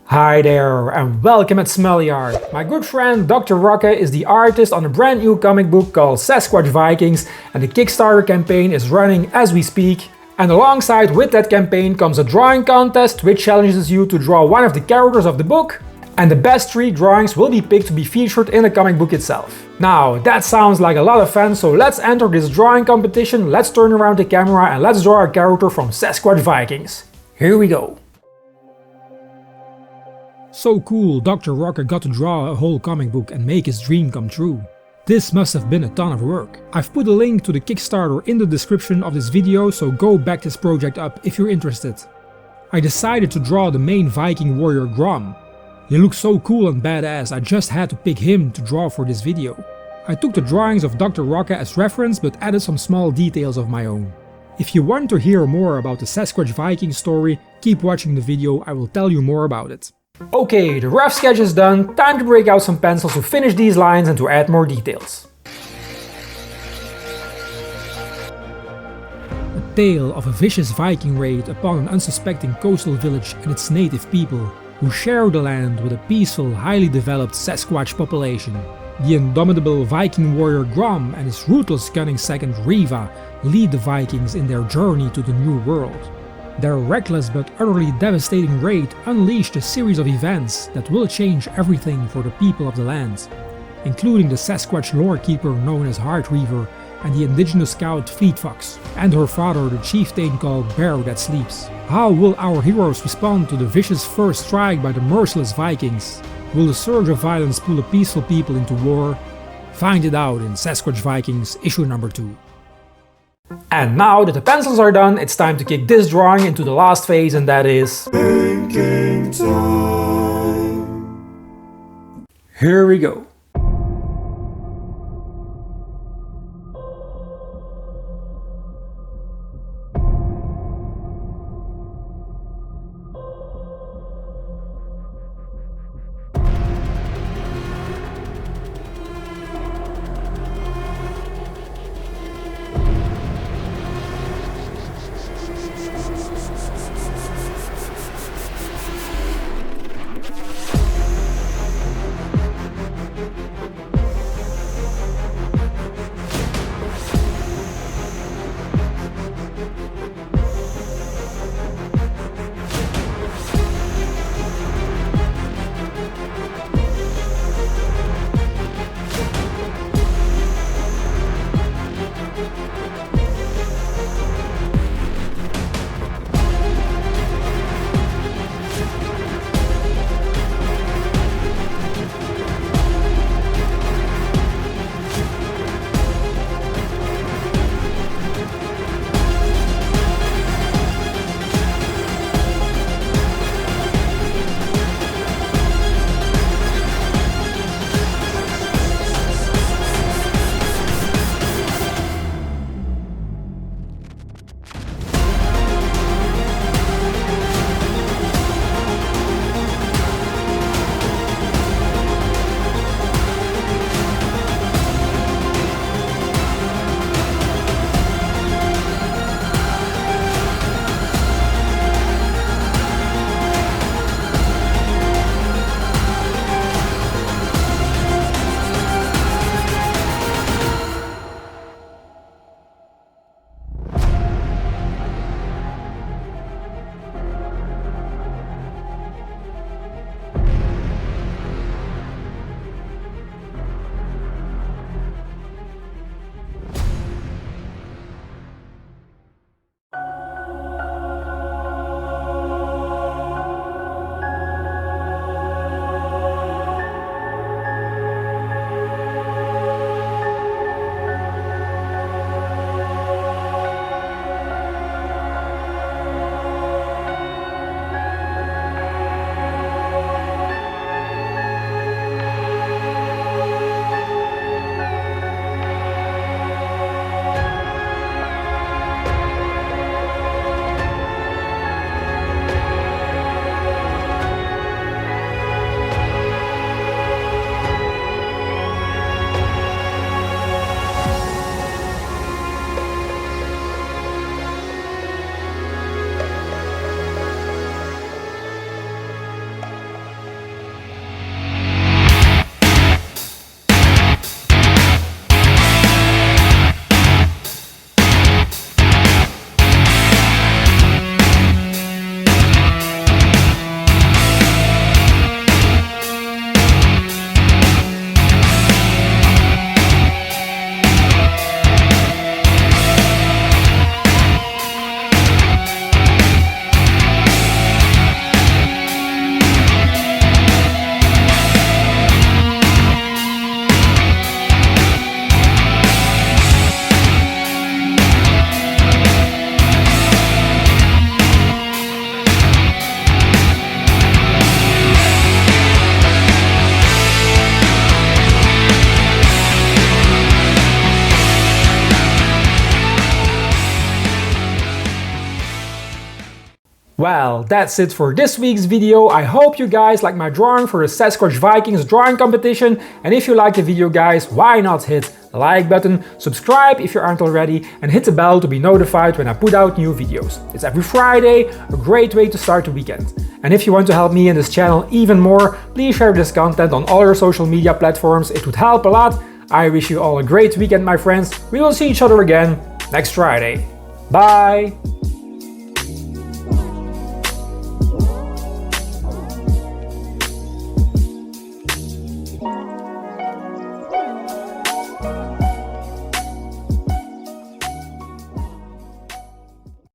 Hi there, and welcome at Smully Art. My good friend Dr. Rocke is the artist on a brand new comic book called Sasquatch Vikings, and the Kickstarter campaign is running as we speak. And alongside with that campaign comes a drawing contest which challenges you to draw one of the characters of the book, and the best 3 drawings will be picked to be featured in the comic book itself. Now, that sounds like a lot of fun, so let's enter this drawing competition, let's turn around the camera and let's draw a character from Sasquatch Vikings. Here we go. So cool, Dr. Rocke got to draw a whole comic book and make his dream come true. This must have been a ton of work. I've put a link to the Kickstarter in the description of this video, so go back this project up if you're interested. I decided to draw the main Viking warrior Grom. He looks so cool and badass, I just had to pick him to draw for this video. I took the drawings of Dr. Rocke as reference but added some small details of my own. If you want to hear more about the Sasquatch Viking story, keep watching the video, I will tell you more about it. Okay, the rough sketch is done, time to break out some pencils to finish these lines and to add more details. A tale of a vicious Viking raid upon an unsuspecting coastal village and its native people, who share the land with a peaceful, highly developed Sasquatch population. The indomitable Viking warrior Grom and his ruthless cunning second Riva lead the Vikings in their journey to the New World. Their reckless but utterly devastating raid unleashed a series of events that will change everything for the people of the land, including the Sasquatch lore-keeper known as Heart Reaver and the indigenous scout Fleet Fox, and her father the chieftain called Bear That Sleeps. How will our heroes respond to the vicious first strike by the merciless Vikings? Will the surge of violence pull the peaceful people into war? Find it out in Sasquatch Vikings issue number 2. And now that the pencils are done, it's time to kick this drawing into the last phase, and that is painting time. Here we go. Well, that's it for this week's video. I hope you guys like my drawing for the Sasquatch Vikings drawing competition, and if you like the video guys, why not hit the like button, subscribe if you aren't already, and hit the bell to be notified when I put out new videos. It's every Friday, a great way to start the weekend. And if you want to help me and this channel even more, please share this content on all your social media platforms, it would help a lot. I wish you all a great weekend, my friends. We will see each other again next Friday. Bye!